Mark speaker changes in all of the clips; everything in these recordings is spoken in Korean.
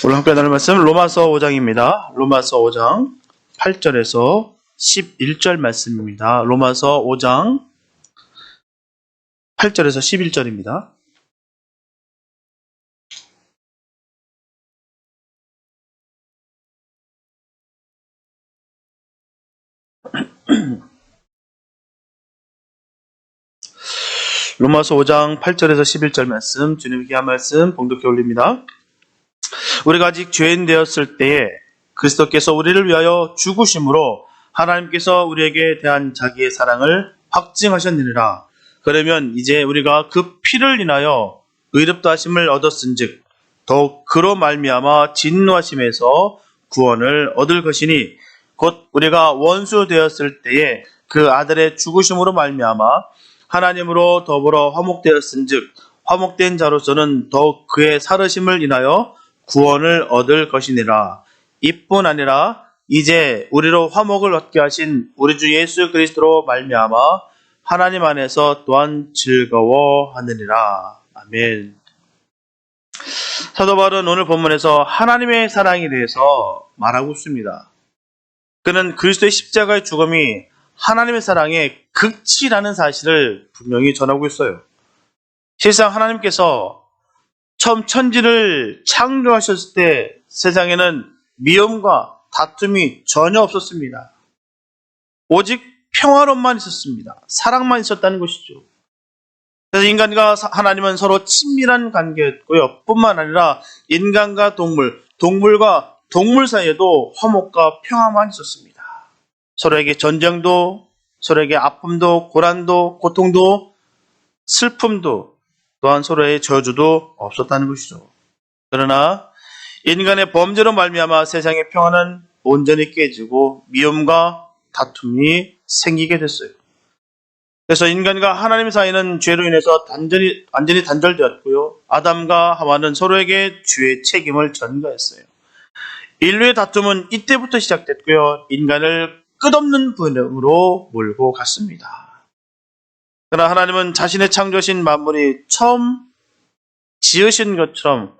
Speaker 1: 오늘 함께 나눌 말씀 로마서 5장입니다. 로마서 5장 8절에서 11절 말씀입니다. 로마서 5장 8절에서 11절입니다. 로마서 5장 8절에서 11절 말씀, 주님의 귀한 말씀 봉독해 올립니다. 우리가 아직 죄인 되었을 때에 그리스도께서 우리를 위하여 죽으심으로 하나님께서 우리에게 대한 자기의 사랑을 확증하셨느니라. 그러면 이제 우리가 그 피를 인하여 의롭다 하심을 얻었은즉 더욱 그로 말미암아 진노하심에서 구원을 얻을 것이니 곧 우리가 원수 되었을 때에 그 아들의 죽으심으로 말미암아 하나님으로 더불어 화목되었은즉 화목된 자로서는 더욱 그의 살으심을 인하여 구원을 얻을 것이니라. 이뿐 아니라 이제 우리로 화목을 얻게 하신 우리 주 예수 그리스도로 말미암아 하나님 안에서 또한 즐거워하느니라. 아멘. 사도 바울은 오늘 본문에서 하나님의 사랑에 대해서 말하고 있습니다. 그는 그리스도의 십자가의 죽음이 하나님의 사랑의 극치라는 사실을 분명히 전하고 있어요. 실상 하나님께서 처음 천지를 창조하셨을 때 세상에는 미움과 다툼이 전혀 없었습니다. 오직 평화로움만 있었습니다. 사랑만 있었다는 것이죠. 그래서 인간과 하나님은 서로 친밀한 관계였고요. 뿐만 아니라 인간과 동물, 동물과 동물 사이에도 화목과 평화만 있었습니다. 서로에게 전쟁도, 서로에게 아픔도, 고난도, 고통도, 슬픔도, 또한 서로의 저주도 없었다는 것이죠. 그러나 인간의 범죄로 말미암아 세상의 평화는 온전히 깨지고 미움과 다툼이 생기게 됐어요. 그래서 인간과 하나님 사이는 죄로 인해서 완전히 단절되었고요. 아담과 하와는 서로에게 죄의 책임을 전가했어요. 인류의 다툼은 이때부터 시작됐고요. 인간을 끝없는 분쟁으로 몰고 갔습니다. 그러나 하나님은 자신의 창조하신 만물이 처음 지으신 것처럼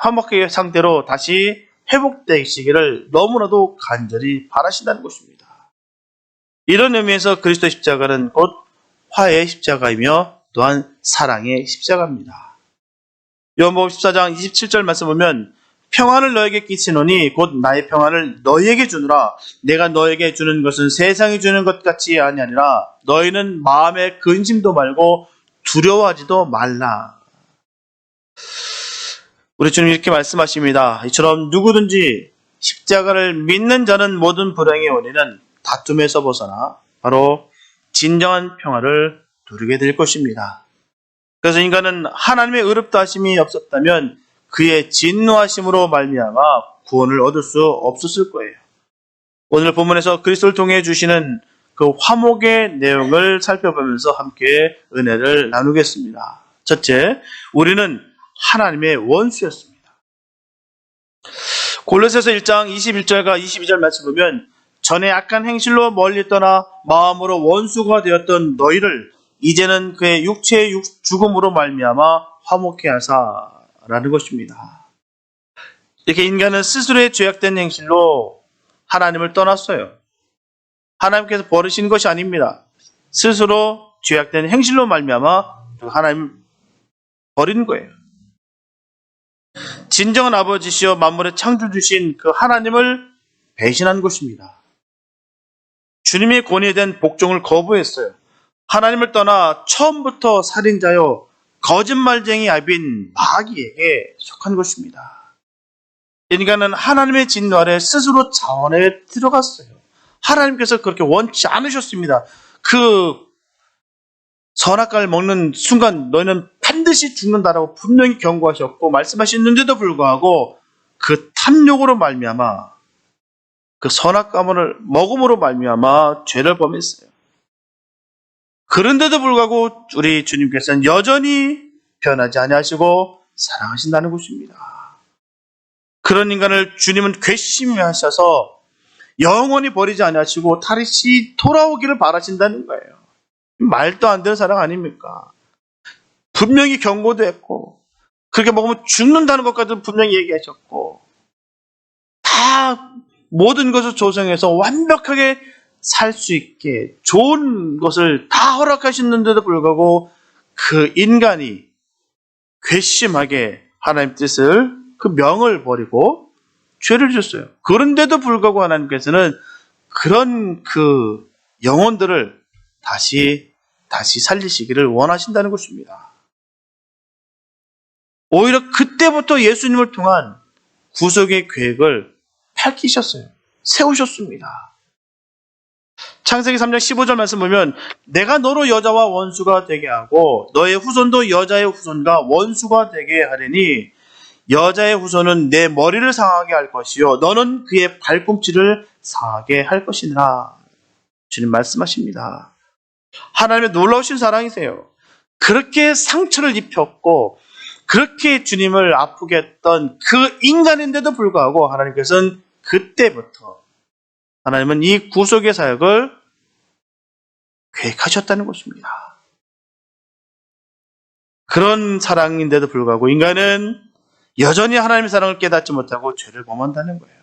Speaker 1: 화목의 상태로 다시 회복되시기를 너무나도 간절히 바라신다는 것입니다. 이런 의미에서 그리스도 십자가는 곧 화해의 십자가이며 또한 사랑의 십자가입니다. 요한복음 14장 27절 말씀 보면 평안을 너에게 끼치노니 곧 나의 평안을 너희에게 주노라. 내가 너에게 주는 것은 세상이 주는 것 같이 아니하니라. 너희는 마음에 근심도 말고 두려워하지도 말라. 우리 주님 이렇게 말씀하십니다. 이처럼 누구든지 십자가를 믿는 자는 모든 불행의 원인은 다툼에서 벗어나 바로 진정한 평화를 누리게 될 것입니다. 그래서 인간은 하나님의 의롭다 하심이 없었다면 그의 진노하심으로 말미암아 구원을 얻을 수 없었을 거예요. 오늘 본문에서 그리스도를 통해 주시는 그 화목의 내용을 살펴보면서 함께 은혜를 나누겠습니다. 첫째, 우리는 하나님의 원수였습니다. 골로새서 1장 21절과 22절 말씀 보면 전에 악한 행실로 멀리 떠나 마음으로 원수가 되었던 너희를 이제는 그의 육체의 죽음으로 말미암아 화목케 하사 라는 것입니다. 이렇게 인간은 스스로의 죄악된 행실로 하나님을 떠났어요. 하나님께서 버리신 것이 아닙니다. 스스로 죄악된 행실로 말미암아 하나님을 버리는 거예요. 진정한 아버지시여 만물의 창조주신 그 하나님을 배신한 것입니다. 주님의 권위에 대한 복종을 거부했어요. 하나님을 떠나 처음부터 살인자요 거짓말쟁이 아비인 마귀에게 속한 것입니다. 인간은 하나님의 진노 아래 스스로 자원에 들어갔어요. 하나님께서 그렇게 원치 않으셨습니다. 그 선악과를 먹는 순간 너희는 반드시 죽는다라고 분명히 경고하셨고 말씀하셨는데도 불구하고 그 탐욕으로 말미암아 그 선악과를 먹음으로 말미암아 죄를 범했어요. 그런데도 불구하고 우리 주님께서는 여전히 변하지 아니하시고 사랑하신다는 것입니다. 그런 인간을 주님은 괘씸히 하셔서 영원히 버리지 아니하시고 다시 돌아오기를 바라신다는 거예요. 말도 안 되는 사랑 아닙니까? 분명히 경고도 했고 그렇게 먹으면 죽는다는 것까지 분명히 얘기하셨고, 다 모든 것을 조성해서 완벽하게 살 수 있게 좋은 것을 다 허락하셨는데도 불구하고 그 인간이 괘씸하게 하나님 뜻을, 그 명을 버리고 죄를 졌어요. 그런데도 불구하고 하나님께서는 그런 그 영혼들을 다시 살리시기를 원하신다는 것입니다. 오히려 그때부터 예수님을 통한 구속의 계획을 밝히셨어요. 세우셨습니다. 창세기 3장 15절 말씀 보면 내가 너로 여자와 원수가 되게 하고 너의 후손도 여자의 후손과 원수가 되게 하리니 여자의 후손은 내 머리를 상하게 할 것이요 너는 그의 발꿈치를 상하게 할 것이니라. 주님 말씀하십니다. 하나님의 놀라우신 사랑이세요. 그렇게 상처를 입혔고 그렇게 주님을 아프게 했던 그 인간인데도 불구하고 하나님께서는 그때부터 하나님은 이 구속의 사역을 계획하셨다는 것입니다. 그런 사랑인데도 불구하고 인간은 여전히 하나님의 사랑을 깨닫지 못하고 죄를 범한다는 거예요.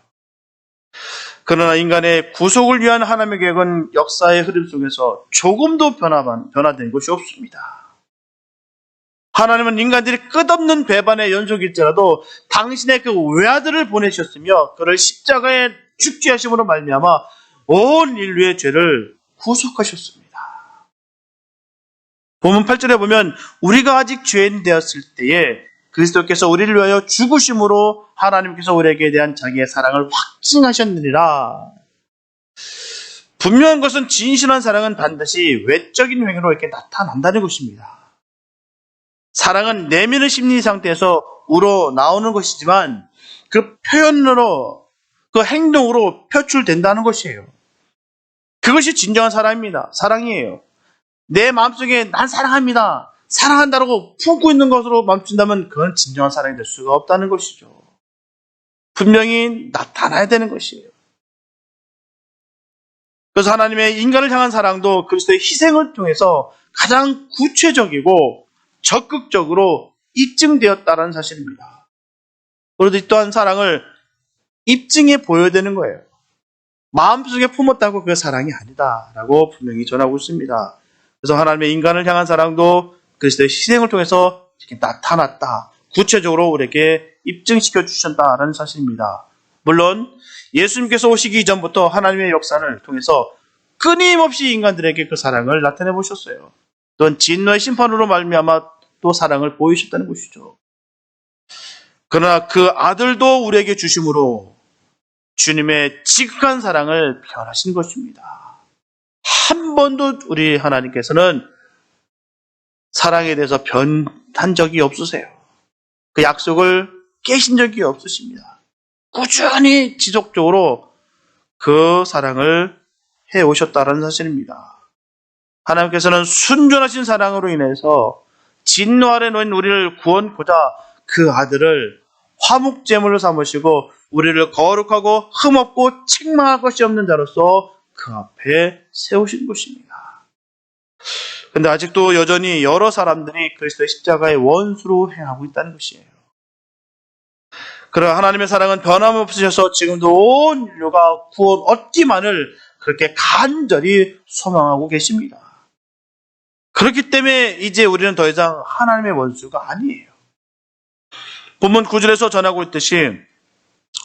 Speaker 1: 그러나 인간의 구속을 위한 하나님의 계획은 역사의 흐름 속에서 조금도 변화된 것이 없습니다. 하나님은 인간들이 끝없는 배반의 연속일지라도 당신의 그 외아들을 보내셨으며 그를 십자가에 죽게 하심으로 말미암아 온 인류의 죄를 구속하셨습니다. 본문 8절에 보면 우리가 아직 죄인 되었을 때에 그리스도께서 우리를 위하여 죽으심으로 하나님께서 우리에게 대한 자기의 사랑을 확증하셨느니라. 분명한 것은 진실한 사랑은 반드시 외적인 행위로 이렇게 나타난다는 것입니다. 사랑은 내면의 심리 상태에서 우러나오는 것이지만 그 표현으로, 그 행동으로 표출된다는 것이에요. 그것이 진정한 사랑입니다. 사랑이에요. 내 마음속에 난 사랑합니다. 사랑한다고 품고 있는 것으로 멈춘다면 그건 진정한 사랑이 될 수가 없다는 것이죠. 분명히 나타나야 되는 것이에요. 그래서 하나님의 인간을 향한 사랑도 그리스도의 희생을 통해서 가장 구체적이고 적극적으로 입증되었다는 사실입니다. 그래도 이 또한 사랑을 입증해 보여야 되는 거예요. 마음속에 품었다고 그게 사랑이 아니다라고 분명히 전하고 있습니다. 그래서 하나님의 인간을 향한 사랑도 그리스도의 희생을 통해서 나타났다. 구체적으로 우리에게 입증시켜 주셨다는 사실입니다. 물론 예수님께서 오시기 이전부터 하나님의 역사를 통해서 끊임없이 인간들에게 그 사랑을 나타내 보셨어요. 또한 진노의 심판으로 말미암아 또 사랑을 보이셨다는 것이죠. 그러나 그 아들도 우리에게 주심으로 주님의 지극한 사랑을 표현하신 것입니다. 한 번도 우리 하나님께서는 사랑에 대해서 변한 적이 없으세요. 그 약속을 깨신 적이 없으십니다. 꾸준히 지속적으로 그 사랑을 해오셨다는 사실입니다. 하나님께서는 순전하신 사랑으로 인해서 진노 아래 놓인 우리를 구원코자 그 아들을 화목제물로 삼으시고 우리를 거룩하고 흠없고 책망할 것이 없는 자로서 그 앞에 세우신 것입니다. 그런데 아직도 여전히 여러 사람들이 그리스도의 십자가의 원수로 행하고 있다는 것이에요. 그러나 하나님의 사랑은 변함없으셔서 지금도 온 인류가 구원 얻기만을 그렇게 간절히 소망하고 계십니다. 그렇기 때문에 이제 우리는 더 이상 하나님의 원수가 아니에요. 본문 9절에서 전하고 있듯이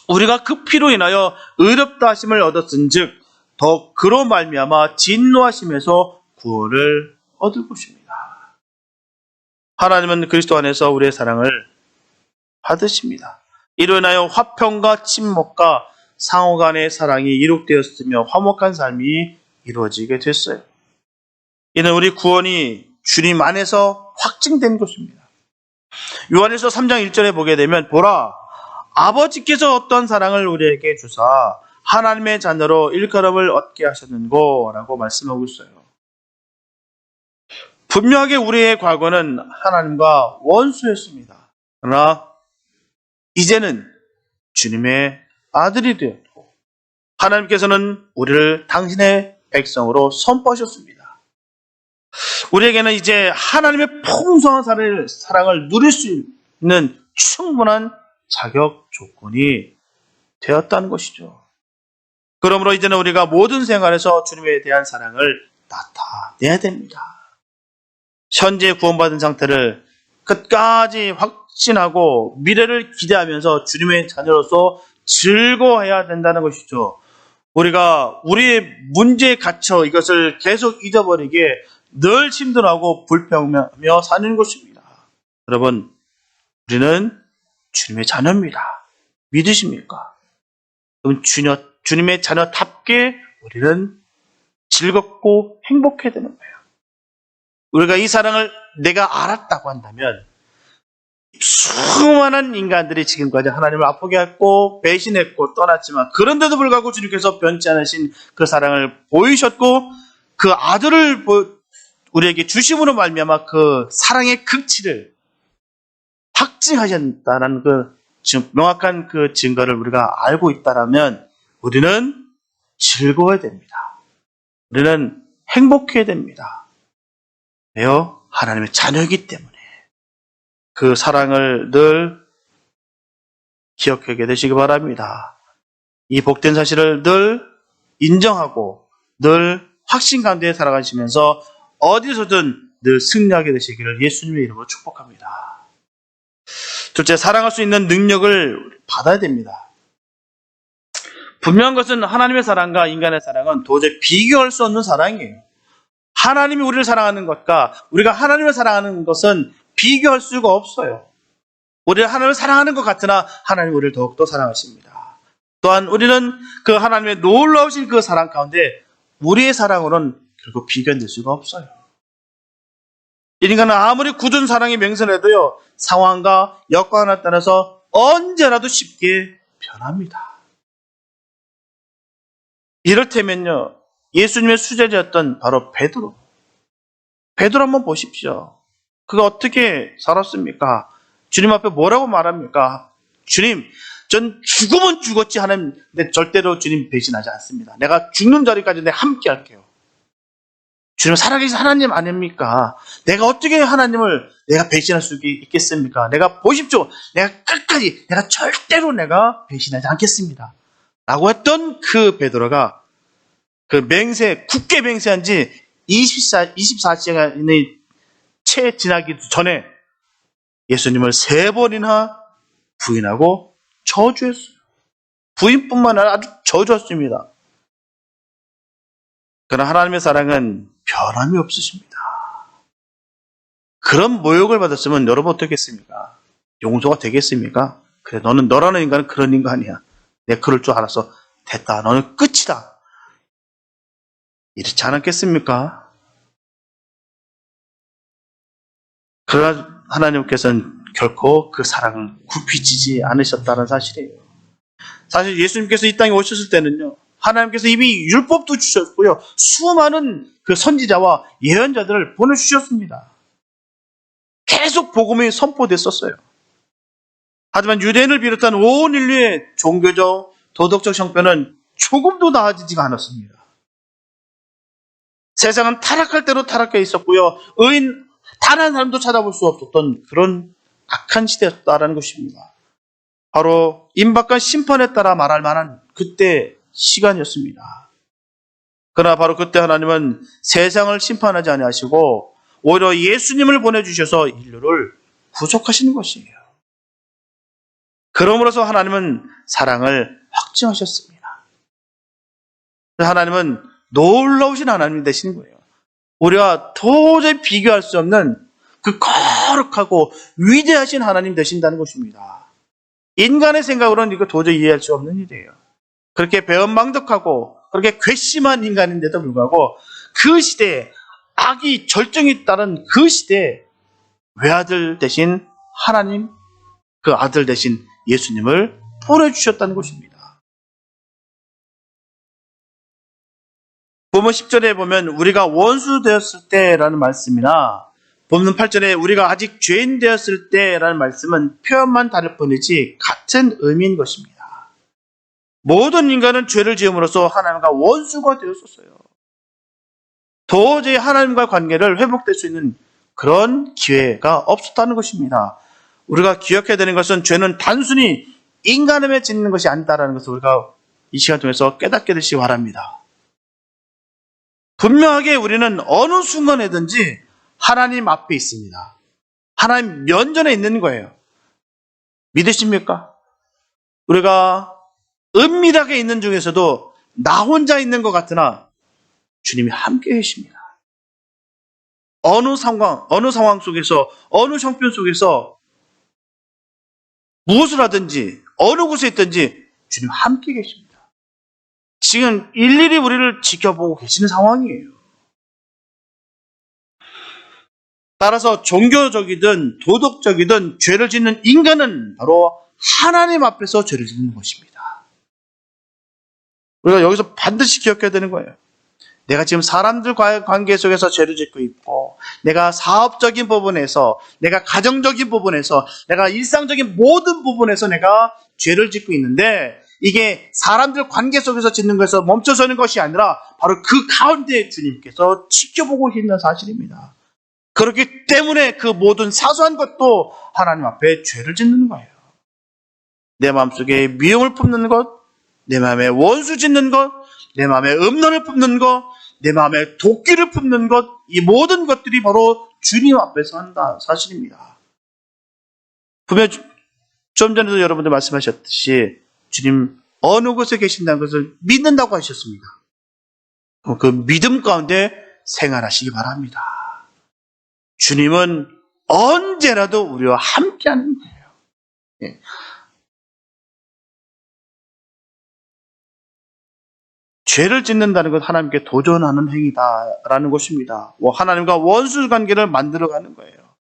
Speaker 1: 우리가 그 피로 인하여 의롭다 하심을 얻었은즉 더 그로 말미암아 진노하심에서 구원을 얻을 것입니다. 하나님은 그리스도 안에서 우리의 사랑을 받으십니다. 이로 인하여 화평과 친목과 상호 간의 사랑이 이룩되었으며 화목한 삶이 이루어지게 됐어요. 이는 우리 구원이 주님 안에서 확증된 것입니다. 요한일서 3장 1절에 보게 되면 보라 아버지께서 어떤 사랑을 우리에게 주사 하나님의 자녀로 일컬음을 얻게 하셨는고 라고 말씀하고 있어요. 분명하게 우리의 과거는 하나님과 원수였습니다. 그러나 이제는 주님의 아들이 되었고 하나님께서는 우리를 당신의 백성으로 선포하셨습니다. 우리에게는 이제 하나님의 풍성한 사랑을 누릴 수 있는 있는 충분한 자격 조건이 되었다는 것이죠. 그러므로 이제는 우리가 모든 생활에서 주님에 대한 사랑을 나타내야 됩니다. 현재 구원받은 상태를 끝까지 확신하고 미래를 기대하면서 주님의 자녀로서 즐거워해야 된다는 것이죠. 우리가 우리의 문제에 갇혀 이것을 계속 잊어버리기에 늘 힘들어하고 불평하며 사는 것입니다. 여러분, 우리는 주님의 자녀입니다. 믿으십니까? 그럼 주님의 자녀답게 우리는 즐겁고 행복해야 되는 거예요. 우리가 이 사랑을 내가 알았다고 한다면 수많은 인간들이 지금까지 하나님을 아프게 했고 배신했고 떠났지만 그런데도 불구하고 주님께서 변치 않으신 그 사랑을 보이셨고 그 아들을 우리에게 주심으로 말미암아 그 사랑의 극치를 확증하셨다는 그 명확한 그 증거를 우리가 알고 있다라면 우리는 즐거워야 됩니다. 우리는 행복해야 됩니다. 왜요? 하나님의 자녀이기 때문에 그 사랑을 늘 기억하게 되시기 바랍니다. 이 복된 사실을 늘 인정하고 늘 확신 가운데 살아가시면서 어디서든 늘 승리하게 되시기를 예수님의 이름으로 축복합니다. 둘째, 사랑할 수 있는 능력을 받아야 됩니다. 분명한 것은 하나님의 사랑과 인간의 사랑은 도저히 비교할 수 없는 사랑이에요. 하나님이 우리를 사랑하는 것과 우리가 하나님을 사랑하는 것은 비교할 수가 없어요. 우리가 하나님을 사랑하는 것 같으나 하나님이 우리를 더욱더 사랑하십니다. 또한 우리는 그 하나님의 놀라우신 그 사랑 가운데 우리의 사랑으로는 결국 비교될 수가 없어요. 인간은 아무리 굳은 사랑이 맹세해도요, 상황과 여건에 따라서 언제라도 쉽게 변합니다. 이를테면요, 예수님의 수제자였던 바로 베드로 한번 보십시오. 그가 어떻게 살았습니까? 주님 앞에 뭐라고 말합니까? 주님, 전 죽으면 죽었지 하나님, 근데 절대로 주님 배신하지 않습니다. 내가 죽는 자리까지 내가 함께 할게요. 주님 살아계신 하나님 아닙니까? 내가 어떻게 하나님을 내가 배신할 수 있겠습니까? 내가 보십시오. 내가 끝까지, 내가 절대로 내가 배신하지 않겠습니다. 라고 했던 그 베드로가 그 굳게 맹세한 지 24시간이 채 지나기 전에 예수님을 3번이나 부인하고 저주했어요. 부인뿐만 아니라 아주 저주했습니다. 그러나 하나님의 사랑은 변함이 없으십니다. 그런 모욕을 받았으면 여러분 어떻겠습니까? 용서가 되겠습니까? 그래, 너라는 인간은 그런 인간이야. 내가 그럴 줄 알았어. 됐다. 너는 끝이다. 이렇지 않았겠습니까? 그러나 하나님께서는 결코 그 사랑을 굽히지 않으셨다는 사실이에요. 사실 예수님께서 이 땅에 오셨을 때는요, 하나님께서 이미 율법도 주셨고요, 수많은 그 선지자와 예언자들을 보내주셨습니다. 계속 복음이 선포됐었어요. 하지만 유대인을 비롯한 온 인류의 종교적, 도덕적 형편은 조금도 나아지지가 않았습니다. 세상은 타락할 대로 타락해 있었고요, 의인 단 한 사람도 찾아볼 수 없었던 그런 악한 시대였다라는 것입니다. 바로 임박한 심판에 따라 말할 만한 그때 시간이었습니다. 그러나 바로 그때 하나님은 세상을 심판하지 아니하시고 오히려 예수님을 보내주셔서 인류를 구속하시는 것이에요. 그러므로서 하나님은 사랑을 확증하셨습니다. 하나님은 놀라우신 하나님이 되시는 거예요. 우리가 도저히 비교할 수 없는 그 거룩하고 위대하신 하나님 되신다는 것입니다. 인간의 생각으로는 이거 도저히 이해할 수 없는 일이에요. 그렇게 배은망덕하고 그렇게 괘씸한 인간인데도 불구하고 그 시대에 악이 절정에 따른 그 시대에 외아들 대신 하나님, 그 아들 대신 예수님을 보내주셨다는 것입니다. 본문 10절에 보면 우리가 원수 되었을 때라는 말씀이나 본문 8절에 우리가 아직 죄인 되었을 때라는 말씀은 표현만 다를 뿐이지 같은 의미인 것입니다. 모든 인간은 죄를 지음으로써 하나님과 원수가 되었었어요. 도저히 하나님과 관계를 회복될 수 있는 그런 기회가 없었다는 것입니다. 우리가 기억해야 되는 것은 죄는 단순히 인간음에 짓는 것이 아니다라는 것을 우리가 이 시간 통해서 깨닫게 되시기 바랍니다. 분명하게 우리는 어느 순간에든지 하나님 앞에 있습니다. 하나님 면전에 있는 거예요. 믿으십니까? 우리가 은밀하게 있는 중에서도 나 혼자 있는 것 같으나 주님이 함께 계십니다. 어느 상황 속에서, 어느 형편 속에서 무엇을 하든지, 어느 곳에 있든지 주님 함께 계십니다. 지금 일일이 우리를 지켜보고 계시는 상황이에요. 따라서 종교적이든 도덕적이든 죄를 짓는 인간은 바로 하나님 앞에서 죄를 짓는 것입니다. 우리가 여기서 반드시 기억해야 되는 거예요. 내가 지금 사람들과의 관계 속에서 죄를 짓고 있고, 내가 사업적인 부분에서, 내가 가정적인 부분에서, 내가 일상적인 모든 부분에서 내가 죄를 짓고 있는데, 이게 사람들 관계 속에서 짓는 것에서 멈춰서는 것이 아니라 바로 그 가운데 주님께서 지켜보고 계시는 사실입니다. 그렇기 때문에 그 모든 사소한 것도 하나님 앞에 죄를 짓는 거예요. 내 마음속에 미움을 품는 것, 내 마음에 원수 짓는 것, 내 마음에 음란을 품는 것, 내 마음에 도끼를 품는 것, 이 모든 것들이 바로 주님 앞에서 한다 사실입니다. 분명 좀 전에도 여러분들 말씀하셨듯이 주님 어느 곳에 계신다는 것을 믿는다고 하셨습니다. 그 믿음 가운데 생활하시기 바랍니다. 주님은 언제라도 우리와 함께하는 거예요. 예. 죄를 짓는다는 건 하나님께 도전하는 행위다라는 것입니다. 하나님과 원수 관계를 만들어가는 거예요.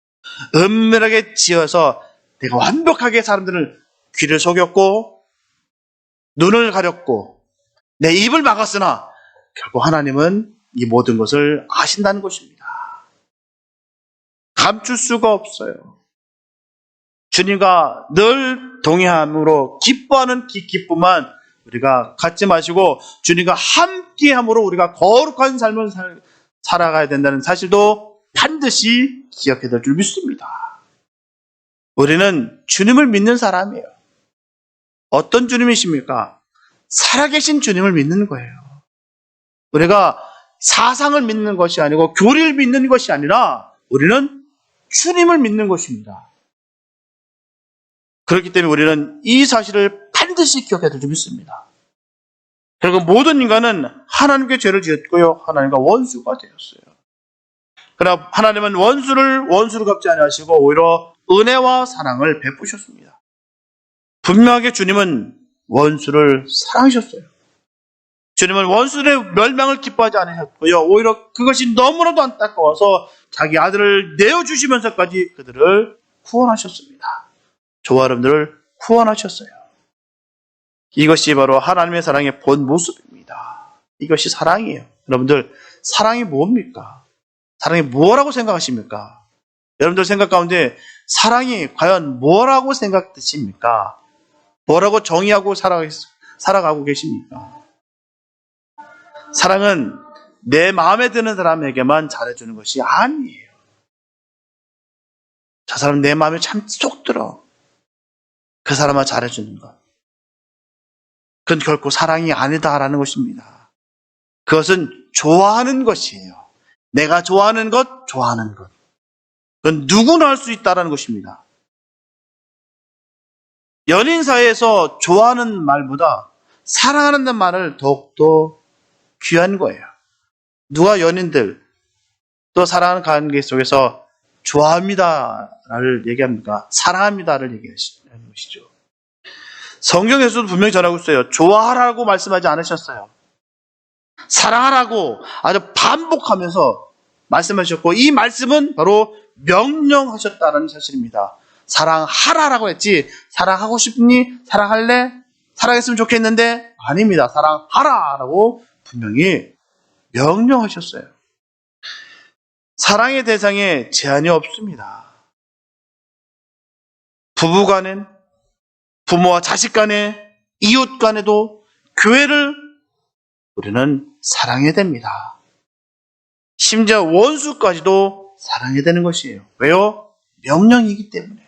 Speaker 1: 은밀하게 지어서 내가 완벽하게 사람들을 귀를 속였고 눈을 가렸고 내 입을 막았으나 결국 하나님은 이 모든 것을 아신다는 것입니다. 감출 수가 없어요. 주님과 늘 동행함으로 기뻐하는 기쁨만 우리가 갖지 마시고 주님과 함께함으로 우리가 거룩한 삶을 살아가야 된다는 사실도 반드시 기억해야 될 줄 믿습니다. 우리는 주님을 믿는 사람이에요. 어떤 주님이십니까? 살아계신 주님을 믿는 거예요. 우리가 사상을 믿는 것이 아니고 교리를 믿는 것이 아니라 우리는 주님을 믿는 것입니다. 그렇기 때문에 우리는 이 사실을 반드시 기억해야 될 줄 믿습니다. 결국 모든 인간은 하나님께 죄를 지었고요. 하나님과 원수가 되었어요. 그러나 하나님은 원수를 갚지 아니하시고 오히려 은혜와 사랑을 베푸셨습니다. 분명하게 주님은 원수를 사랑하셨어요. 주님은 원수의 멸망을 기뻐하지 않으셨고요. 오히려 그것이 너무나도 안타까워서 자기 아들을 내어주시면서까지 그들을 구원하셨습니다. 저와 여러분들을 구원하셨어요. 이것이 바로 하나님의 사랑의 본 모습입니다. 이것이 사랑이에요. 여러분들, 사랑이 뭡니까? 사랑이 뭐라고 생각하십니까? 여러분들 생각 가운데 사랑이 과연 뭐라고 생각되십니까? 뭐라고 정의하고 살아가고 계십니까? 사랑은 내 마음에 드는 사람에게만 잘해주는 것이 아니에요. 저 사람 내 마음에 참 쏙 들어. 그 사람만 잘해주는 것. 그건 결코 사랑이 아니다라는 것입니다. 그것은 좋아하는 것이에요. 내가 좋아하는 것, 좋아하는 것. 그건 누구나 할 수 있다라는 것입니다. 연인 사이에서 좋아하는 말보다 사랑하는 말을 더욱더 귀한 거예요. 누가 연인들 또 사랑하는 관계 속에서 좋아합니다를 얘기합니까? 사랑합니다를 얘기하는 것이죠. 성경에서도 분명히 전하고 있어요. 좋아하라고 말씀하지 않으셨어요. 사랑하라고 아주 반복하면서 말씀하셨고 이 말씀은 바로 명령하셨다는 사실입니다. 사랑하라라고 했지 사랑하고 싶니? 사랑할래? 사랑했으면 좋겠는데? 아닙니다. 사랑하라라고 분명히 명령하셨어요. 사랑의 대상에 제한이 없습니다. 부부 간엔, 부모와 자식 간에, 이웃 간에도 교회를 우리는 사랑해야 됩니다. 심지어 원수까지도 사랑해야 되는 것이에요. 왜요? 명령이기 때문에.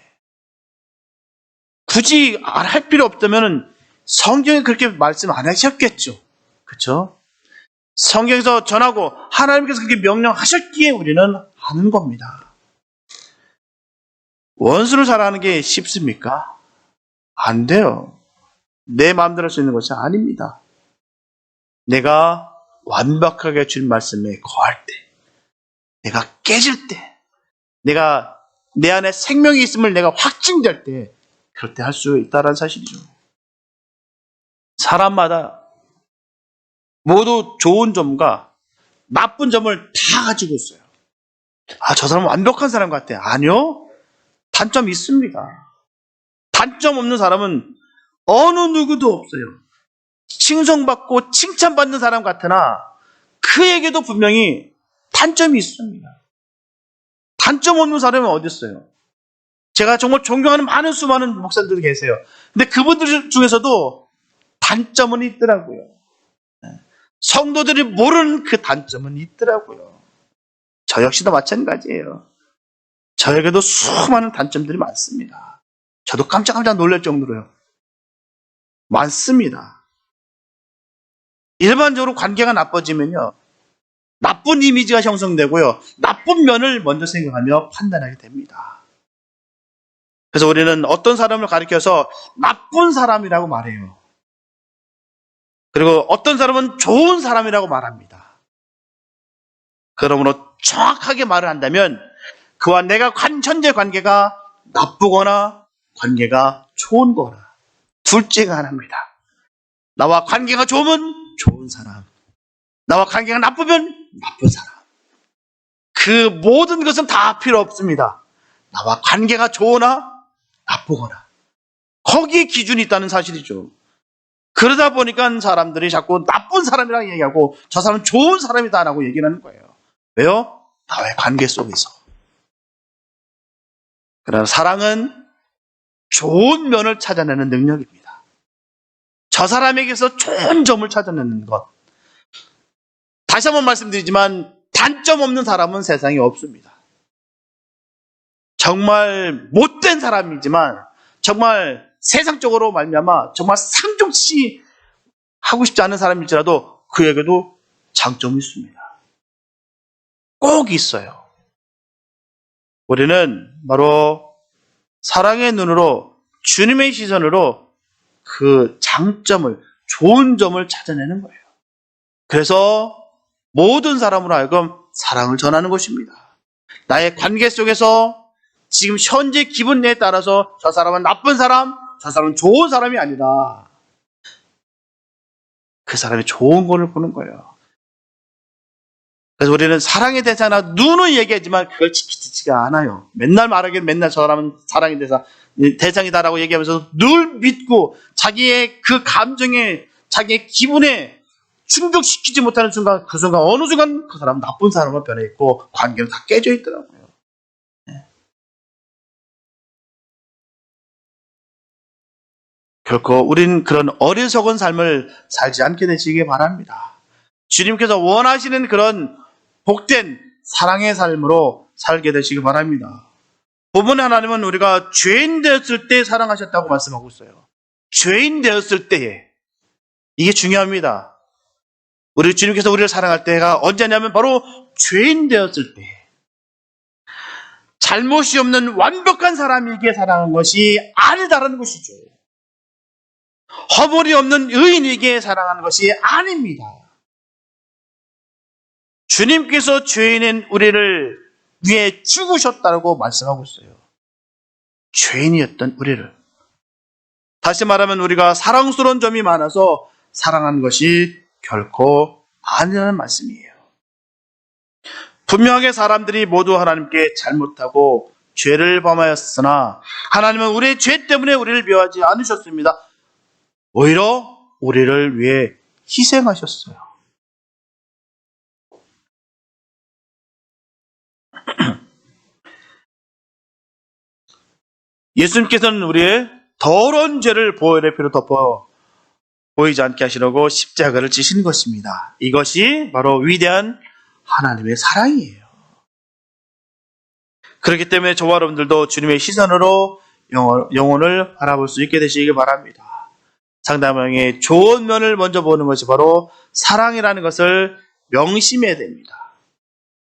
Speaker 1: 굳이 할 필요 없다면 성경에 그렇게 말씀 안 하셨겠죠. 그렇죠? 성경에서 전하고 하나님께서 그렇게 명령하셨기에 우리는 하는 겁니다. 원수를 사랑하는 게 쉽습니까? 안 돼요. 내 마음대로 할 수 있는 것이 아닙니다. 내가 완벽하게 주님 말씀에 거할 때, 내가 깨질 때, 내가 내 안에 생명이 있음을 내가 확증될 때, 그럴 때 할 수 있다는 사실이죠. 사람마다 모두 좋은 점과 나쁜 점을 다 가지고 있어요. 저 사람은 완벽한 사람 같아. 아니요. 단점이 있습니다. 단점 없는 사람은 어느 누구도 없어요. 칭송받고 칭찬받는 사람 같으나 그에게도 분명히 단점이 있습니다. 단점 없는 사람은 어디 있어요? 제가 정말 존경하는 많은 수많은 목사님들이 계세요. 근데 그분들 중에서도 단점은 있더라고요. 성도들이 모르는 그 단점은 있더라고요. 저 역시도 마찬가지예요. 저에게도 수많은 단점들이 많습니다. 저도 깜짝깜짝 놀랄 정도로요. 많습니다. 일반적으로 관계가 나빠지면요, 나쁜 이미지가 형성되고요, 나쁜 면을 먼저 생각하며 판단하게 됩니다. 그래서 우리는 어떤 사람을 가리켜서 나쁜 사람이라고 말해요. 그리고 어떤 사람은 좋은 사람이라고 말합니다. 그러므로 정확하게 말을 한다면 그와 내가 현재 관계가 나쁘거나 관계가 좋은 거나 둘째가 하나입니다. 나와 관계가 좋으면 좋은 사람, 나와 관계가 나쁘면 나쁜 사람. 그 모든 것은 다 필요 없습니다. 나와 관계가 좋으나 나쁘거나 거기에 기준이 있다는 사실이죠. 그러다 보니까 사람들이 자꾸 나쁜 사람이라고 얘기하고 저 사람은 좋은 사람이다라고 얘기를 하는 거예요. 왜요? 나와의 관계 속에서. 그러나 사랑은 좋은 면을 찾아내는 능력입니다. 저 사람에게서 좋은 점을 찾아내는 것. 다시 한번 말씀드리지만 단점 없는 사람은 세상에 없습니다. 정말 못된 사람이지만 정말 세상적으로 말미암아 정말 상종치 하고 싶지 않은 사람일지라도 그에게도 장점이 있습니다. 꼭 있어요. 우리는 바로 사랑의 눈으로 주님의 시선으로 그 장점을, 좋은 점을 찾아내는 거예요. 그래서 모든 사람으로 하여금 사랑을 전하는 것입니다. 나의 관계 속에서 지금 현재 기분에 따라서 저 사람은 나쁜 사람, 저 사람은 좋은 사람이 아니라 그 사람이 좋은 것을 보는 거예요. 그래서 우리는 사랑의 대상이나 눈은 얘기하지만 그걸 지키지가 않아요. 맨날 말하기는 맨날 저 사람은 사랑의 대상이다라고 얘기하면서 늘 믿고 자기의 그 감정에, 자기의 기분에 충족시키지 못하는 순간, 그 순간 어느 순간 그 사람은 나쁜 사람으로 변해 있고 관계는 다 깨져 있더라고요. 결코 우린 그런 어리석은 삶을 살지 않게 되시기 바랍니다. 주님께서 원하시는 그런 복된 사랑의 삶으로 살게 되시기 바랍니다. 본문에 하나님은 우리가 죄인 되었을 때 사랑하셨다고 말씀하고 있어요. 죄인 되었을 때에. 이게 중요합니다. 우리 주님께서 우리를 사랑할 때가 언제냐면 바로 죄인 되었을 때. 잘못이 없는 완벽한 사람에게 사랑한 것이 아니다라는 것이죠. 허물이 없는 의인에게 사랑하는 것이 아닙니다. 주님께서 죄인인 우리를 위해 죽으셨다고 말씀하고 있어요. 죄인이었던 우리를. 다시 말하면 우리가 사랑스러운 점이 많아서 사랑하는 것이 결코 아니라는 말씀이에요. 분명하게 사람들이 모두 하나님께 잘못하고 죄를 범하였으나 하나님은 우리의 죄 때문에 우리를 미워하지 않으셨습니다. 오히려 우리를 위해 희생하셨어요. 예수님께서는 우리의 더러운 죄를 보혈의 피로 덮어 보이지 않게 하시려고 십자가를 지신 것입니다. 이것이 바로 위대한 하나님의 사랑이에요. 그렇기 때문에 저와 여러분들도 주님의 시선으로 영혼을 바라볼 수 있게 되시기 바랍니다. 상대방의 좋은 면을 먼저 보는 것이 바로 사랑이라는 것을 명심해야 됩니다.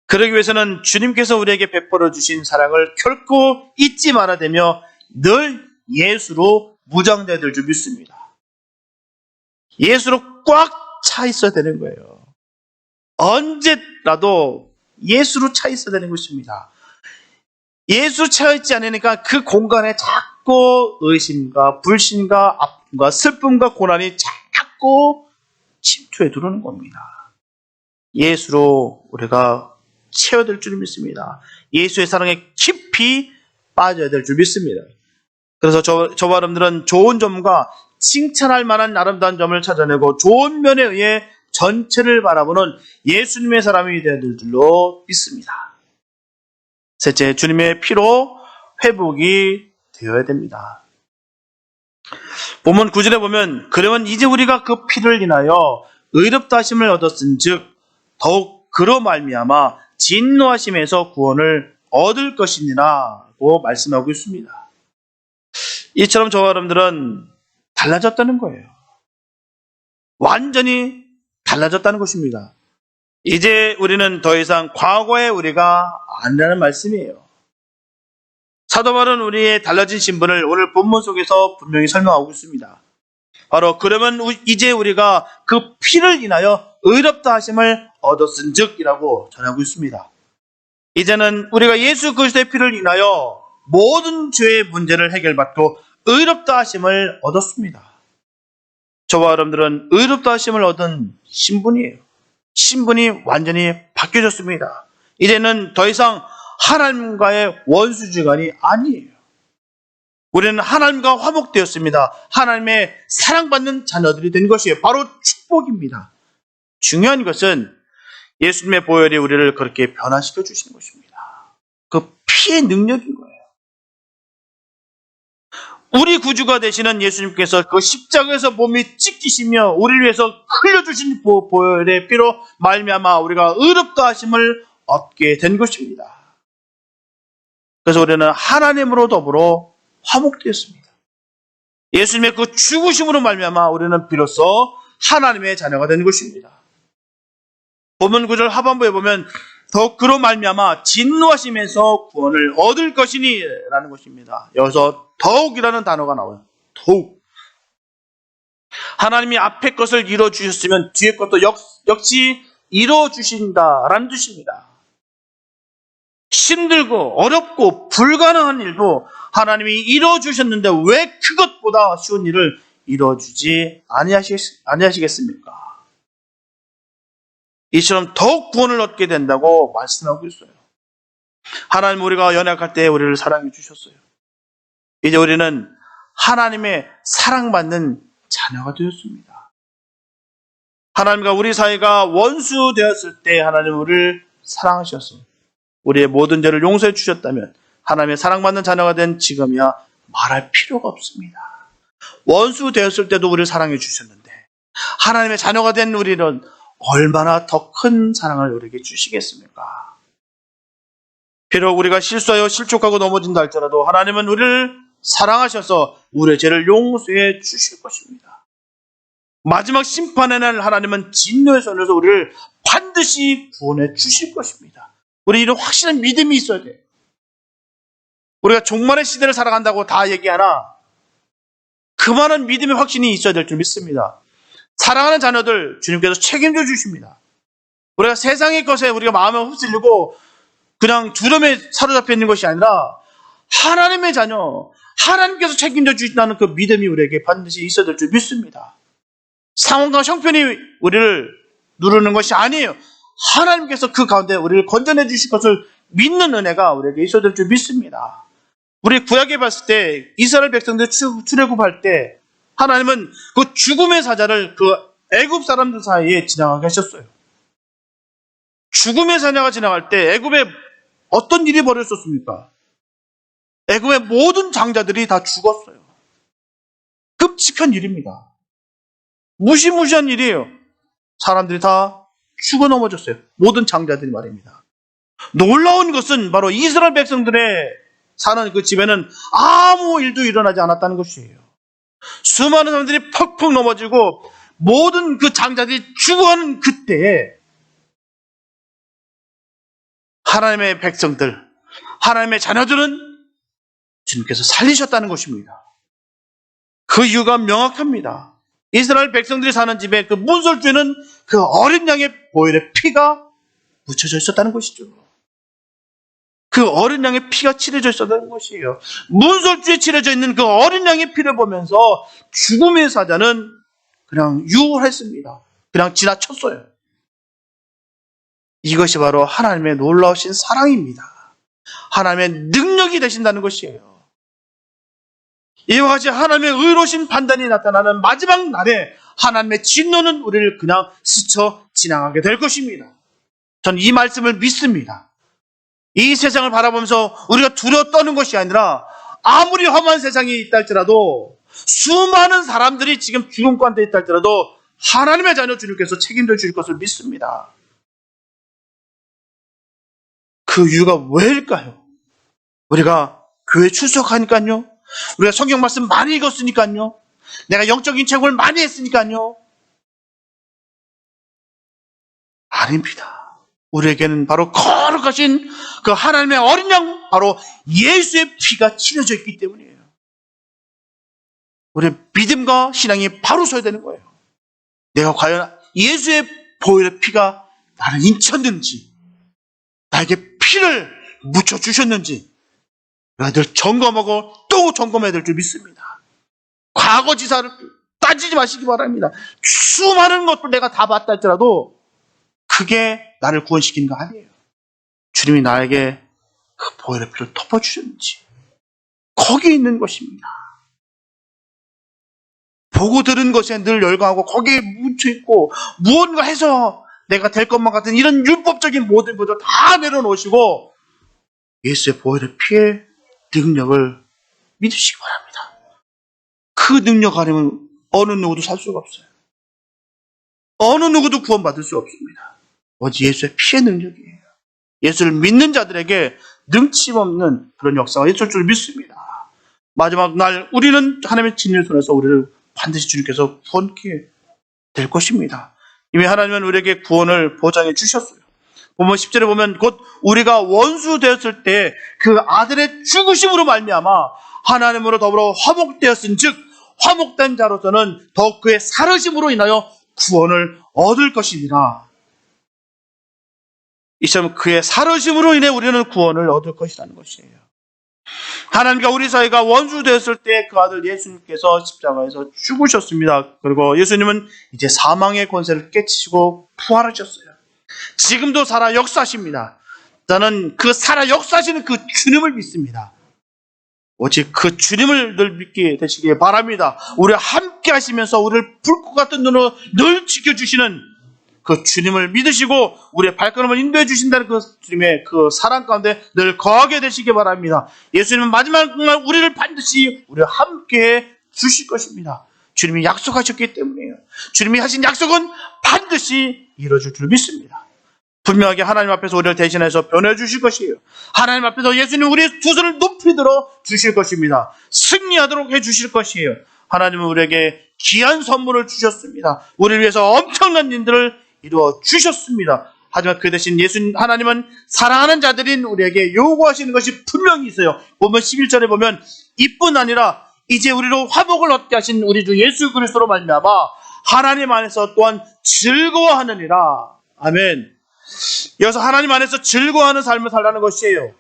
Speaker 1: 그러기 위해서는 주님께서 우리에게 베풀어 주신 사랑을 결코 잊지 말아야 되며 늘 예수로 무장되어야 될 줄 믿습니다. 예수로 꽉 차 있어야 되는 거예요. 언제라도 예수로 차 있어야 되는 것입니다. 예수 차 있지 않으니까 그 공간에 자꾸 의심과 불신과 아픔과 슬픔과 고난이 자꾸 침투해 들어오는 겁니다. 예수로 우리가 채워야 될 줄 믿습니다. 예수의 사랑에 깊이 빠져야 될 줄 믿습니다. 그래서 저와 여러분들은 좋은 점과 칭찬할 만한 아름다운 점을 찾아내고 좋은 면에 의해 전체를 바라보는 예수님의 사람이 되어야 될 줄로 믿습니다. 셋째, 주님의 피로 회복이 되어야 됩니다. 본문 9절에 보면 그러면 이제 우리가 그 피를 인하여 의롭다 하심을 얻었은즉 더욱 그로 말미암아 진노하심에서 구원을 얻을 것이니라고 말씀하고 있습니다. 이처럼 저와 여러분들은 달라졌다는 거예요. 완전히 달라졌다는 것입니다. 이제 우리는 더 이상 과거의 우리가 아니라는 말씀이에요. 사도 바울은 우리의 달라진 신분을 오늘 본문 속에서 분명히 설명하고 있습니다. 바로 그러면 이제 우리가 그 피를 인하여 의롭다 하심을 얻었은즉이라고 전하고 있습니다. 이제는 우리가 예수 그리스도의 피를 인하여 모든 죄의 문제를 해결받고 의롭다 하심을 얻었습니다. 저와 여러분들은 의롭다 하심을 얻은 신분이에요. 신분이 완전히 바뀌어졌습니다. 이제는 더 이상 하나님과의 원수지간이 아니에요. 우리는 하나님과 화목되었습니다. 하나님의 사랑받는 자녀들이 된 것이에요. 바로 축복입니다. 중요한 것은 예수님의 보혈이 우리를 그렇게 변화시켜 주시는 것입니다. 그 피의 능력인 거예요. 우리 구주가 되시는 예수님께서 그 십자가에서 몸이 찢기시며 우리를 위해서 흘려주신 보혈의 피로 말미암아 우리가 의롭다 하심을 얻게 된 것입니다. 그래서 우리는 하나님으로 더불어 화목되었습니다. 예수님의 그 죽으심으로 말미암아 우리는 비로소 하나님의 자녀가 된 것입니다. 본문 9절 하반부에 보면 더욱 그로 말미암아 진노하심에서 구원을 얻을 것이니 라는 것입니다. 여기서 더욱이라는 단어가 나와요. 더욱. 하나님이 앞에 것을 이루어주셨으면 뒤에 것도 역시 이루어주신다라는 뜻입니다. 힘들고 어렵고 불가능한 일도 하나님이 이루어주셨는데 왜 그것보다 쉬운 일을 이루어주지 아니하시겠습니까? 이처럼 더욱 구원을 얻게 된다고 말씀하고 있어요. 하나님 우리가 연약할 때 우리를 사랑해 주셨어요. 이제 우리는 하나님의 사랑받는 자녀가 되었습니다. 하나님과 우리 사이가 원수 되었을 때 하나님 우리를 사랑하셨어요. 우리의 모든 죄를 용서해 주셨다면 하나님의 사랑받는 자녀가 된 지금이야 말할 필요가 없습니다. 원수 되었을 때도 우리를 사랑해 주셨는데 하나님의 자녀가 된 우리는 얼마나 더 큰 사랑을 우리에게 주시겠습니까? 비록 우리가 실수하여 실족하고 넘어진다 할지라도 하나님은 우리를 사랑하셔서 우리의 죄를 용서해 주실 것입니다. 마지막 심판의 날 하나님은 진노의 손에서 우리를 반드시 구원해 주실 것입니다. 우리 이런 확실한 믿음이 있어야 돼요. 우리가 종말의 시대를 살아간다고 다 얘기하나 그 많은 믿음의 확신이 있어야 될 줄 믿습니다. 사랑하는 자녀들 주님께서 책임져 주십니다. 우리가 세상의 것에 우리가 마음을 휩쓸리고 그냥 두려움에 사로잡혀 있는 것이 아니라 하나님의 자녀, 하나님께서 책임져 주신다는 그 믿음이 우리에게 반드시 있어야 될 줄 믿습니다. 상황과 형편이 우리를 누르는 것이 아니에요. 하나님께서 그 가운데 우리를 건져내 주실 것을 믿는 은혜가 우리에게 있어야 될 줄 믿습니다. 우리 구약에 봤을 때 이스라엘 백성들 출애굽할 때 하나님은 그 죽음의 사자를 그 애굽 사람들 사이에 지나가게 하셨어요. 죽음의 사자가 지나갈 때 애굽에 어떤 일이 벌어졌습니까? 애굽의 모든 장자들이 다 죽었어요. 끔찍한 일입니다. 무시무시한 일이에요. 사람들이 다 죽어 넘어졌어요. 모든 장자들이 말입니다. 놀라운 것은 바로 이스라엘 백성들의 사는 그 집에는 아무 일도 일어나지 않았다는 것이에요. 수많은 사람들이 퍽퍽 넘어지고 모든 그 장자들이 죽어가는 그때에 하나님의 백성들, 하나님의 자녀들은 주님께서 살리셨다는 것입니다. 그 이유가 명확합니다. 이스라엘 백성들이 사는 집에 그 문설주에는 그 어린 양의 보혈의 피가 묻혀져 있었다는 것이죠. 그 어린 양의 피가 칠해져 있었다는 것이에요. 문설주에 칠해져 있는 그 어린 양의 피를 보면서 죽음의 사자는 그냥 유월했습니다. 그냥 지나쳤어요. 이것이 바로 하나님의 놀라우신 사랑입니다. 하나님의 능력이 되신다는 것이에요. 이와 같이 하나님의 의로우신 판단이 나타나는 마지막 날에 하나님의 진노는 우리를 그냥 스쳐 지나가게 될 것입니다. 전 이 말씀을 믿습니다. 이 세상을 바라보면서 우리가 두려워 떠는 것이 아니라 아무리 험한 세상이 있다 할지라도 수많은 사람들이 지금 죽음 가운데 있다 할지라도 하나님의 자녀 주님께서 책임져 주실 것을 믿습니다. 그 이유가 왜일까요? 우리가 교회 출석하니까요. 우리가 성경 말씀 많이 읽었으니까요. 내가 영적인 체험을 많이 했으니까요. 아닙니다. 우리에게는 바로 거룩하신 그 하나님의 어린 양, 바로 예수의 피가 칠해져 있기 때문이에요. 우리의 믿음과 신앙이 바로 서야 되는 거예요. 내가 과연 예수의 보혈의 피가 나를 인쳤는지, 나에게 피를 묻혀주셨는지 늘 점검하고 또 점검해야 될 줄 믿습니다. 과거지사를 따지지 마시기 바랍니다. 수많은 것들 내가 다 봤다 할지라도 그게 나를 구원시키는 거 아니에요. 주님이 나에게 그 보혈의 피를 덮어주셨는지 거기에 있는 것입니다. 보고 들은 것에 늘 열광하고 거기에 묻혀있고 무언가 해서 내가 될 것만 같은 이런 율법적인 모든 것을 다 내려놓으시고 예수의 보혈의 피의 능력을 믿으시기 바랍니다. 그 능력 아니면 어느 누구도 살 수가 없어요. 어느 누구도 구원받을 수 없습니다. 오직 예수의 피의 능력이에요. 예수를 믿는 자들에게 능침없는 그런 역사가 있을 줄 믿습니다. 마지막 날 우리는 하나님의 진리의 손에서 우리를 반드시 주님께서 구원케 될 것입니다. 이미 하나님은 우리에게 구원을 보장해 주셨어요. 보면 10절에 보면 곧 우리가 원수 되었을 때 그 아들의 죽으심으로 말미암아 하나님으로 더불어 화목되었은 즉 화목된 자로서는 더욱 그의 살으심으로 인하여 구원을 얻을 것이니라. 이처럼 그의 살으심으로 인해 우리는 구원을 얻을 것이라는 것이에요. 하나님과 우리 사이가 원수 되었을 때 그 아들 예수님께서 십자가에서 죽으셨습니다. 그리고 예수님은 이제 사망의 권세를 깨치시고 부활하셨어요. 지금도 살아 역사하십니다. 저는 그 살아 역사하시는 그 주님을 믿습니다. 오직 그 주님을 늘 믿게 되시길 바랍니다. 우리와 함께 하시면서 우리를 불꽃 같은 눈으로 늘 지켜주시는 그 주님을 믿으시고 우리의 발걸음을 인도해 주신다는 그 주님의 그 사랑 가운데 늘 거하게 되시기 바랍니다. 예수님은 마지막 날 우리를 반드시 우리와 함께 주실 것입니다. 주님이 약속하셨기 때문이에요. 주님이 하신 약속은 반드시 이루어질 줄 믿습니다. 분명하게 하나님 앞에서 우리를 대신해서 변해 주실 것이에요. 하나님 앞에서 예수님 우리의 두 손을 높이 들어 주실 것입니다. 승리하도록 해 주실 것이에요. 하나님은 우리에게 귀한 선물을 주셨습니다. 우리를 위해서 엄청난 일들을 이루어 주셨습니다. 하지만 그 대신 하나님은 사랑하는 자들인 우리에게 요구하시는 것이 분명히 있어요. 보면 11절에 보면 이뿐 아니라 이제 우리로 화복을 얻게 하신 우리 주 예수 그리스도로 말미암아 하나님 안에서 또한 즐거워하느니라. 아멘. 여기서 하나님 안에서 즐거워하는 삶을 살라는 것이에요.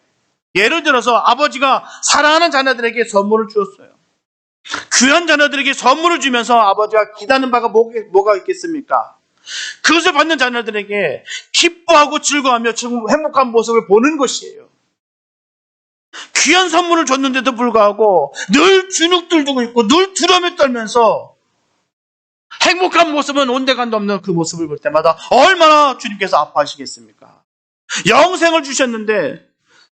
Speaker 1: 예를 들어서 아버지가 사랑하는 자녀들에게 선물을 주었어요. 귀한 자녀들에게 선물을 주면서 아버지가 기다는 바가 뭐가 있겠습니까? 그것을 받는 자녀들에게 기뻐하고 즐거워하며 행복한 모습을 보는 것이에요. 귀한 선물을 줬는데도 불구하고 늘 주눅 들고 있고 늘 두려움에 떨면서 행복한 모습은 온데간도 없는 그 모습을 볼 때마다 얼마나 주님께서 아파하시겠습니까? 영생을 주셨는데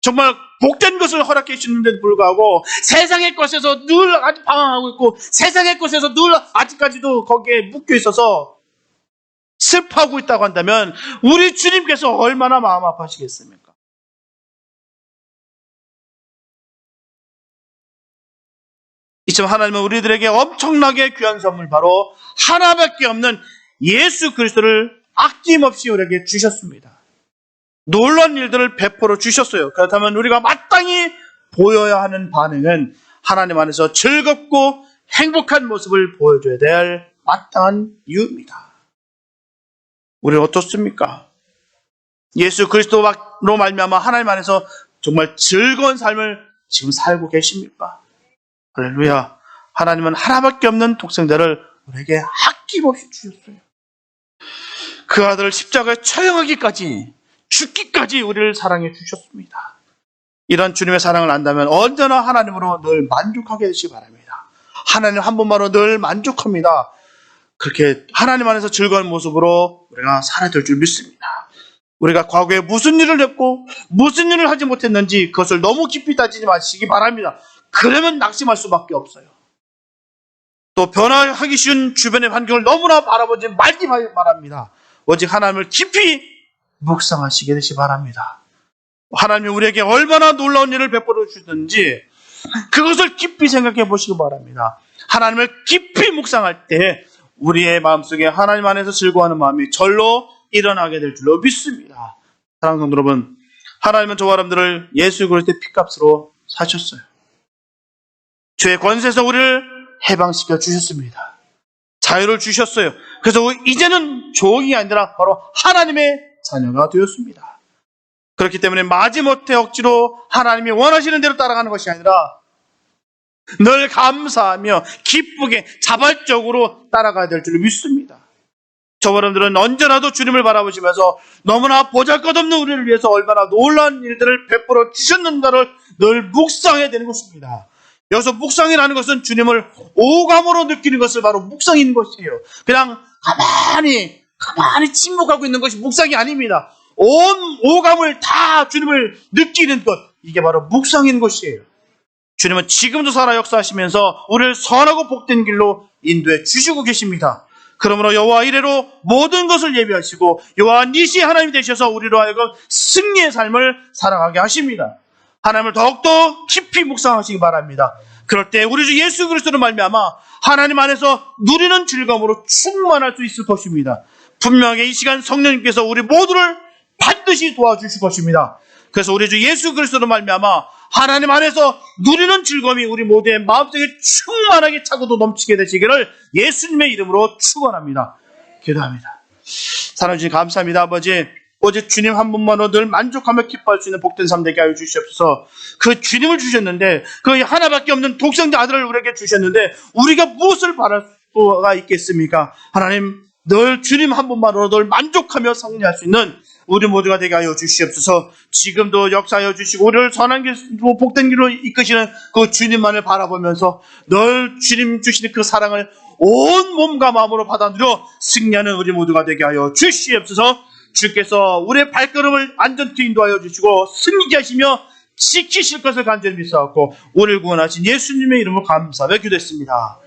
Speaker 1: 정말 복된 것을 허락해 주셨는데도 불구하고 세상의 것에서 늘 아직 방황하고 있고 세상의 것에서 늘 아직까지도 거기에 묶여 있어서 슬퍼하고 있다고 한다면 우리 주님께서 얼마나 마음 아파하시겠습니까? 이처럼 하나님은 우리들에게 엄청나게 귀한 선물, 바로 하나밖에 없는 예수 그리스도를 아낌없이 우리에게 주셨습니다. 놀라운 일들을 베풀어 주셨어요. 그렇다면 우리가 마땅히 보여야 하는 반응은 하나님 안에서 즐겁고 행복한 모습을 보여줘야 될 마땅한 이유입니다. 우리는 어떻습니까? 예수 그리스도로 말미암아 하나님 안에서 정말 즐거운 삶을 지금 살고 계십니까? 할렐루야. 하나님은 하나밖에 없는 독생자를 우리에게 아낌없이 주셨어요. 그 아들을 십자가에 처형하기까지, 죽기까지 우리를 사랑해 주셨습니다. 이런 주님의 사랑을 안다면 언제나 하나님으로 늘 만족하게 되시기 바랍니다. 하나님 한 분만으로 늘 만족합니다. 그렇게 하나님 안에서 즐거운 모습으로 우리가 살아야 될 줄 믿습니다. 우리가 과거에 무슨 일을 했고 무슨 일을 하지 못했는지 그것을 너무 깊이 따지지 마시기 바랍니다. 그러면 낙심할 수밖에 없어요. 또 변화하기 쉬운 주변의 환경을 너무나 바라보지 말기 바랍니다. 오직 하나님을 깊이 묵상하시게 되시기 바랍니다. 하나님이 우리에게 얼마나 놀라운 일을 베풀어 주셨는지 그것을 깊이 생각해 보시기 바랍니다. 하나님을 깊이 묵상할 때 우리의 마음속에 하나님 안에서 즐거워하는 마음이 절로 일어나게 될 줄로 믿습니다. 사랑하는 성도 여러분, 하나님은 저와 여러분들을 예수 그리스도의 피값으로 사셨어요. 죄의 권세에서 우리를 해방시켜 주셨습니다. 자유를 주셨어요. 그래서 이제는 종이 아니라 바로 하나님의 자녀가 되었습니다. 그렇기 때문에 마지못해 억지로 하나님이 원하시는 대로 따라가는 것이 아니라 늘 감사하며 기쁘게 자발적으로 따라가야 될 줄 믿습니다. 저와 여러분들은 언제나도 주님을 바라보시면서 너무나 보잘것없는 우리를 위해서 얼마나 놀라운 일들을 베풀어 주셨는가를 늘 묵상해야 되는 것입니다. 여기서 묵상이라는 것은 주님을 오감으로 느끼는 것을 바로 묵상인 것이에요. 그냥 가만히 침묵하고 있는 것이 묵상이 아닙니다. 온 오감을 다 주님을 느끼는 것, 이게 바로 묵상인 것이에요. 주님은 지금도 살아 역사하시면서 우리를 선하고 복된 길로 인도해 주시고 계십니다. 그러므로 여호와 이레로 모든 것을 예비하시고 여호와 니시 하나님이 되셔서 우리로 하여금 승리의 삶을 살아가게 하십니다. 하나님을 더욱더 깊이 묵상하시기 바랍니다. 그럴 때 우리 주 예수 그리스도로 말미암아 하나님 안에서 누리는 즐거움으로 충만할 수 있을 것입니다. 분명하게 이 시간 성령님께서 우리 모두를 반드시 도와주실 것입니다. 그래서 우리 주 예수 그리스도로 말미암아 하나님 안에서 누리는 즐거움이 우리 모두의 마음속에 충만하게 차고도 넘치게 되시기를 예수님의 이름으로 축원합니다. 기도합니다. 사랑해 주님 감사합니다. 아버지, 오직 주님 한 분만으로 늘 만족하며 기뻐할 수 있는 복된 삶 되게 하여 주시옵소서. 그 주님을 주셨는데, 그 하나밖에 없는 독생자 아들을 우리에게 주셨는데 우리가 무엇을 바랄 수가 있겠습니까? 하나님, 늘 주님 한 분만으로 늘 만족하며 승리할 수 있는 우리 모두가 되게 하여 주시옵소서. 지금도 역사하여 주시고 우리를 선한 길로 복된 길로 이끄시는 그 주님만을 바라보면서 늘 주님 주시는 그 사랑을 온 몸과 마음으로 받아 누려 승리하는 우리 모두가 되게 하여 주시옵소서. 주께서 우리의 발걸음을 안전히 인도하여 주시고 승리케 하시며 지키실 것을 간절히 믿사옵고 우리를 구원하신 예수님의 이름으로 감사하며 기도했습니다.